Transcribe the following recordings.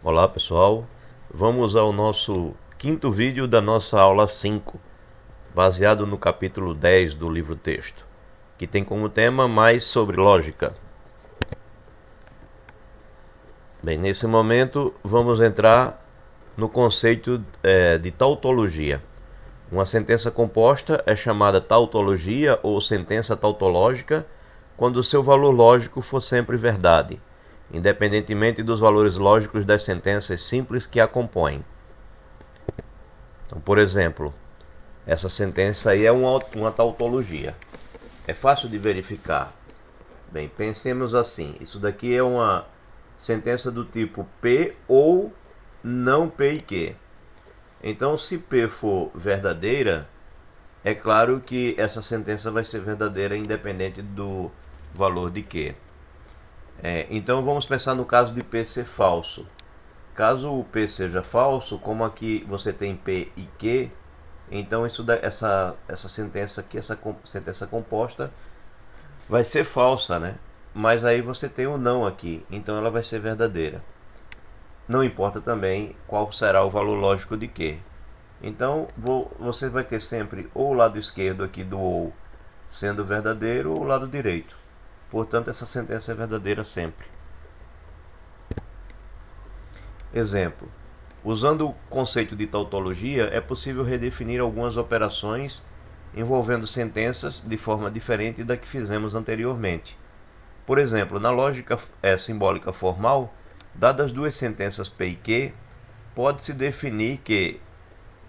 Olá pessoal, vamos ao nosso quinto vídeo da nossa aula 5, baseado no capítulo 10 do livro texto, que tem como tema mais sobre lógica. Bem, nesse momento vamos entrar no conceito de tautologia. Uma sentença composta é chamada tautologia ou sentença tautológica quando o seu valor lógico for sempre verdade, independentemente dos valores lógicos das sentenças simples que a compõem. Então, por exemplo, essa sentença aí é uma tautologia. É fácil de verificar. Bem, pensemos assim. Isso daqui é uma sentença do tipo P ou não P e Q. Então, se P for verdadeira, é claro que essa sentença vai ser verdadeira independente do valor de Q. Então, vamos pensar no caso de P ser falso. Caso o P seja falso, como aqui você tem P e Q, então essa sentença aqui, essa sentença composta, vai ser falsa, né? Mas aí você tem o não aqui, então ela vai ser verdadeira. Não importa também qual será o valor lógico de Q. Então você vai ter sempre ou o lado esquerdo aqui do ou sendo verdadeiro ou o lado direito. Portanto, essa sentença é verdadeira sempre. Exemplo. Usando o conceito de tautologia, é possível redefinir algumas operações envolvendo sentenças de forma diferente da que fizemos anteriormente. Por exemplo, na lógica simbólica formal, dadas duas sentenças P e Q, pode-se definir que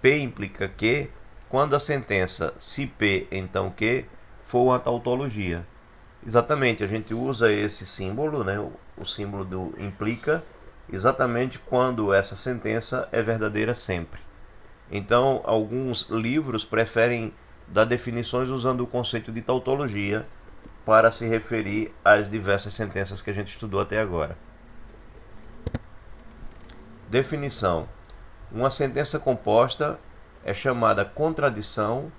P implica Q quando a sentença se P então Q for uma tautologia. Exatamente, a gente usa esse símbolo, né, o símbolo do implica, exatamente quando essa sentença é verdadeira sempre. Então, alguns livros preferem dar definições usando o conceito de tautologia para se referir às diversas sentenças que a gente estudou até agora. Definição: uma sentença composta é chamada contradição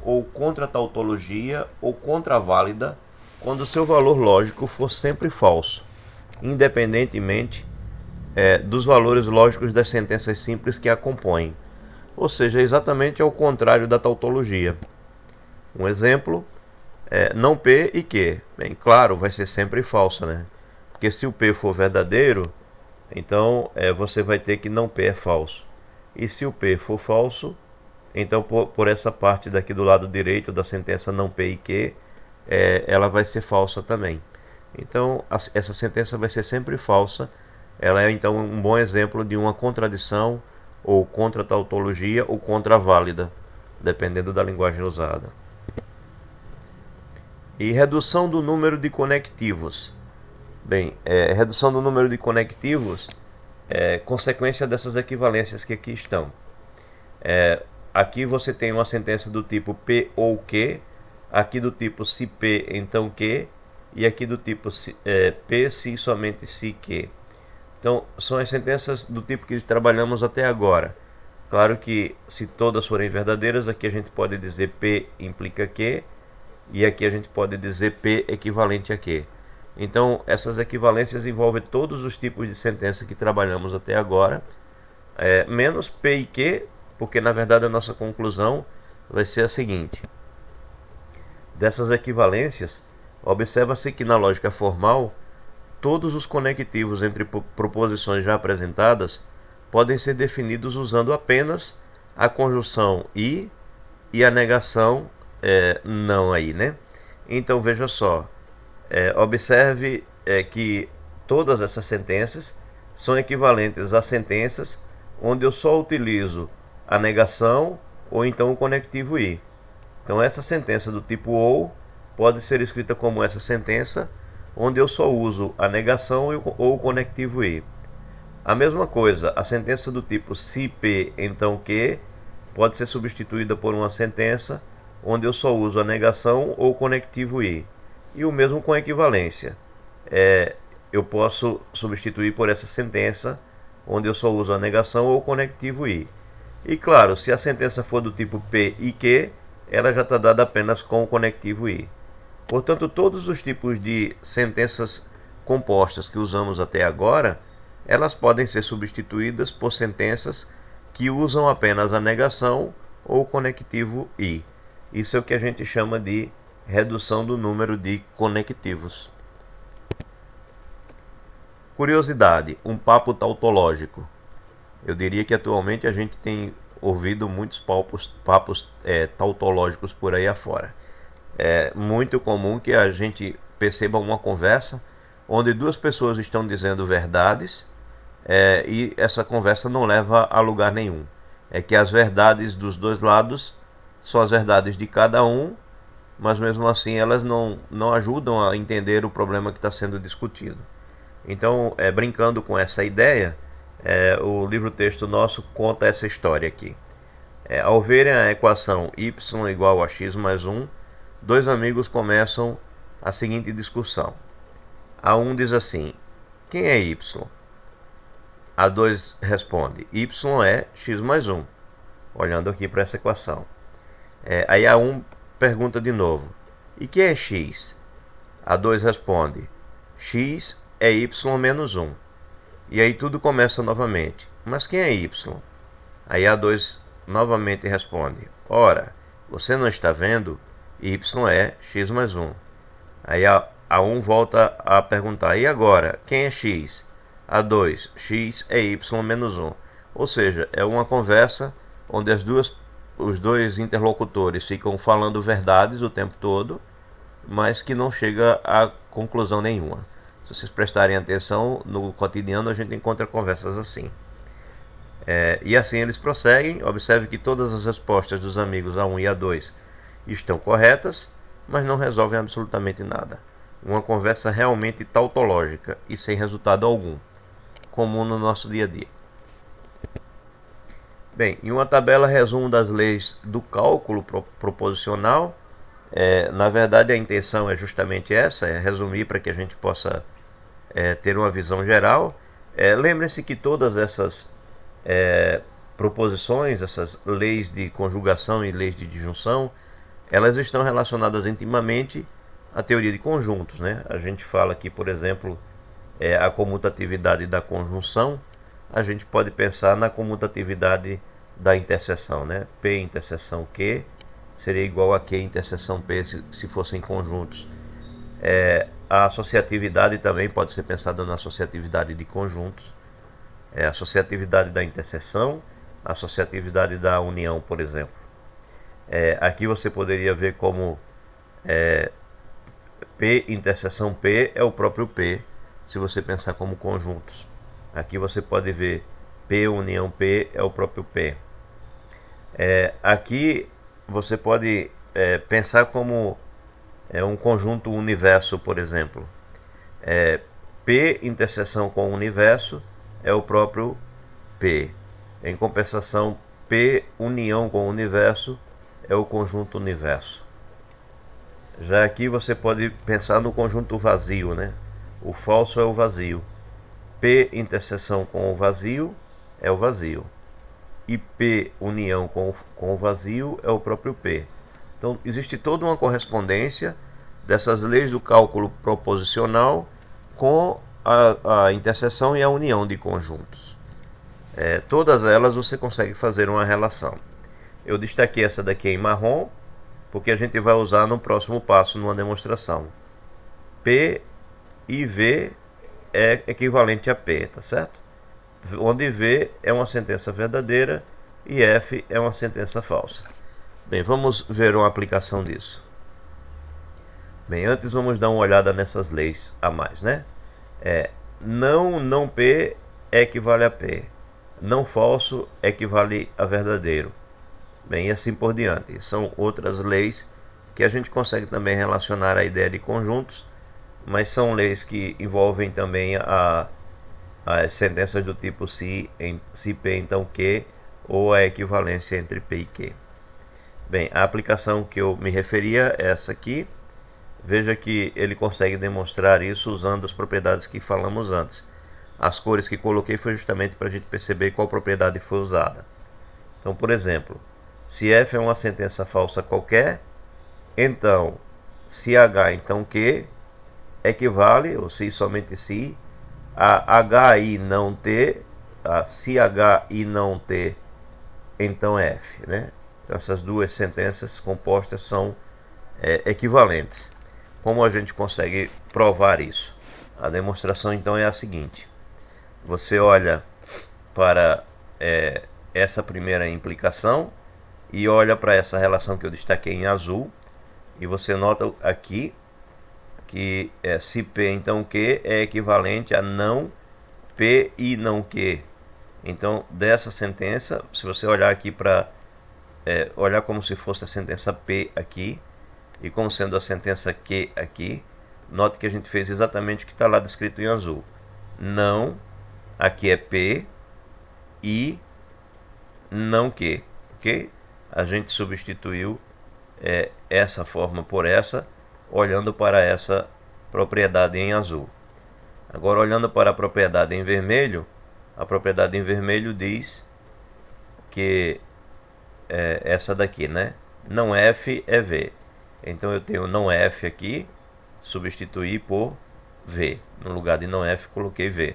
ou contratautologia ou contraválida quando seu valor lógico for sempre falso, independentemente dos valores lógicos das sentenças simples que a compõem, ou seja, exatamente ao contrário da tautologia. Um exemplo é não P e Q. Bem, claro, vai ser sempre falso, né? Porque se o P for verdadeiro, então você vai ter que não P é falso. E se o P for falso, então por essa parte daqui do lado direito da sentença não P e Q, ela vai ser falsa também. Então essa sentença vai ser sempre falsa. Ela é então um bom exemplo de uma contradição ou contratautologia ou contraválida, dependendo da linguagem usada. E redução do número de conectivos. Bem, redução do número de conectivos é consequência dessas equivalências que aqui estão. Aqui você tem uma sentença do tipo P ou Q, aqui do tipo se P então Q, e aqui do tipo P se somente se Q. Então, são as sentenças do tipo que trabalhamos até agora. Claro que, se todas forem verdadeiras, aqui a gente pode dizer P implica Q, e aqui a gente pode dizer P equivalente a Q. Então, essas equivalências envolvem todos os tipos de sentença que trabalhamos até agora, menos P e Q, porque na verdade a nossa conclusão vai ser a seguinte. Dessas equivalências, observa-se que na lógica formal, todos os conectivos entre proposições já apresentadas podem ser definidos usando apenas a conjunção e a negação não aí, né? Então veja só, observe que todas essas sentenças são equivalentes a sentenças onde eu só utilizo a negação ou então o conectivo e. Então essa sentença do tipo ou pode ser escrita como essa sentença onde eu só uso a negação ou o conectivo e. A mesma coisa, a sentença do tipo se P então Q pode ser substituída por uma sentença onde eu só uso a negação ou o conectivo e. E o mesmo com a equivalência. Eu posso substituir por essa sentença onde eu só uso a negação ou o conectivo e. E claro, se a sentença for do tipo P e Q, ela já está dada apenas com o conectivo e. Portanto, todos os tipos de sentenças compostas que usamos até agora elas podem ser substituídas por sentenças que usam apenas a negação ou o conectivo e. Isso é o que a gente chama de redução do número de conectivos. Curiosidade, um papo tautológico. Eu diria que atualmente a gente tem ouvido muitos papos tautológicos por aí afora. É muito comum que a gente perceba uma conversa onde duas pessoas estão dizendo verdades e essa conversa não leva a lugar nenhum. É que as verdades dos dois lados são as verdades de cada um, mas mesmo assim elas não ajudam a entender o problema que está sendo discutido. Então, brincando com essa ideia, o livro-texto nosso conta essa história aqui. Ao verem a equação y igual a x mais 1, dois amigos começam a seguinte discussão. A1 diz assim: quem é y? A2 responde: y é x mais 1, olhando aqui para essa equação. Aí A1 pergunta de novo: e que é x? A2 responde: x é y menos 1. E aí tudo começa novamente: mas quem é y? Aí A2 novamente responde: ora, você não está vendo? Y é x mais 1. Aí A1 volta a perguntar: e agora, quem é x? A2, x é y menos 1. Ou seja, é uma conversa onde os dois interlocutores ficam falando verdades o tempo todo, mas que não chega a conclusão nenhuma. Se vocês prestarem atenção, no cotidiano a gente encontra conversas assim. E assim eles prosseguem. Observe que todas as respostas dos amigos A1 e A2 estão corretas, mas não resolvem absolutamente nada. Uma conversa realmente tautológica e sem resultado algum, comum no nosso dia a dia. Bem, em uma tabela resumo das leis do cálculo proposicional. Na verdade a intenção é justamente essa, é resumir para que a gente possa ter uma visão geral. Lembrem-se que todas essas proposições, essas leis de conjugação e leis de disjunção, elas estão relacionadas intimamente à teoria de conjuntos, né? A gente fala aqui, por exemplo, a comutatividade da conjunção. A gente pode pensar na comutatividade da interseção, né? P interseção Q seria igual a Q interseção P se fossem conjuntos. A associatividade também pode ser pensada na associatividade de conjuntos. A associatividade da interseção, a associatividade da união, por exemplo. Aqui você poderia ver como P interseção P é o próprio P, se você pensar como conjuntos. Aqui você pode ver P união P é o próprio P. Aqui você pode pensar como um conjunto universo, por exemplo. P interseção com o universo é o próprio P. Em compensação, P união com o universo é o conjunto universo. Já aqui você pode pensar no conjunto vazio, né? O falso é o vazio. P interseção com o vazio é o vazio. E P união com o vazio é o próprio P. Então existe toda uma correspondência dessas leis do cálculo proposicional com a interseção e a união de conjuntos. Todas elas você consegue fazer uma relação. Eu destaquei essa daqui em marrom, porque a gente vai usar no próximo passo numa demonstração. P e V é equivalente a P, tá certo? Onde V é uma sentença verdadeira e F é uma sentença falsa. Bem, vamos ver uma aplicação disso. Bem, antes vamos dar uma olhada nessas leis a mais, né? Não P equivale a P. Não falso equivale a verdadeiro. Bem, e assim por diante. São outras leis que a gente consegue também relacionar à ideia de conjuntos, mas são leis que envolvem também as sentenças do tipo se P então Q, ou a equivalência entre P e Q. Bem, a aplicação que eu me referia é essa aqui. Veja que ele consegue demonstrar isso usando as propriedades que falamos antes. As cores que coloquei foi justamente para a gente perceber qual propriedade foi usada. Então, por exemplo, se F é uma sentença falsa qualquer, então se H então Q equivale, ou se somente se, A HI não T, se HI não T, então é F, né? Então essas duas sentenças compostas são equivalentes. Como a gente consegue provar isso? A demonstração então é a seguinte: você olha para essa primeira implicação e olha para essa relação que eu destaquei em azul, e você nota aqui que se P então Q é equivalente a não P e não Q. Então dessa sentença, se você olhar aqui para olhar como se fosse a sentença P aqui e como sendo a sentença Q aqui, note que a gente fez exatamente o que está lá descrito em azul. Não, aqui é P e não Q, ok? A gente substituiu essa forma por essa, olhando para essa propriedade em azul. Agora, olhando para a propriedade em vermelho, a propriedade em vermelho diz que essa daqui, né? Não F é V. Então eu tenho não F aqui, substituí por V. No lugar de não F, coloquei V.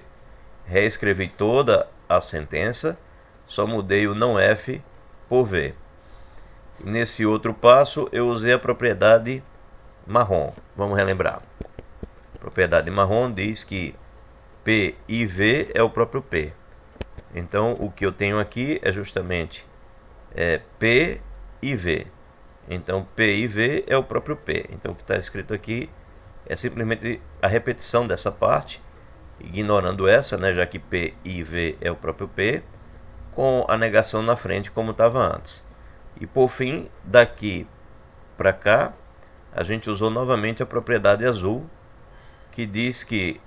Reescrevi toda a sentença, só mudei o não F por V. Nesse outro passo, eu usei a propriedade marrom. Vamos relembrar. A propriedade marrom diz que P e V é o próprio P. Então, o que eu tenho aqui é justamente P e V. Então, P e V é o próprio P. Então, o que está escrito aqui é simplesmente a repetição dessa parte, ignorando essa, né, já que P e V é o próprio P, com a negação na frente, como estava antes. E por fim, daqui para cá, a gente usou novamente a propriedade azul, que diz que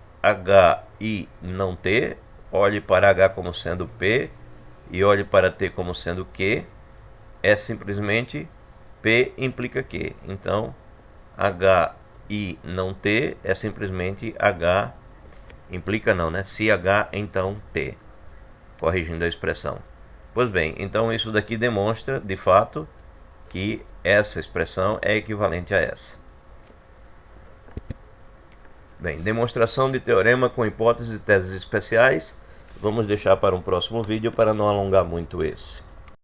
HI não T, olhe para H como sendo P e olhe para T como sendo Q, é simplesmente P implica Q. Então, HI não T é simplesmente H implica não, né? Se H, então T, corrigindo a expressão. Pois bem, então isso daqui demonstra, de fato, que essa expressão é equivalente a essa. Bem, demonstração de teorema com hipóteses e teses especiais, vamos deixar para um próximo vídeo para não alongar muito esse.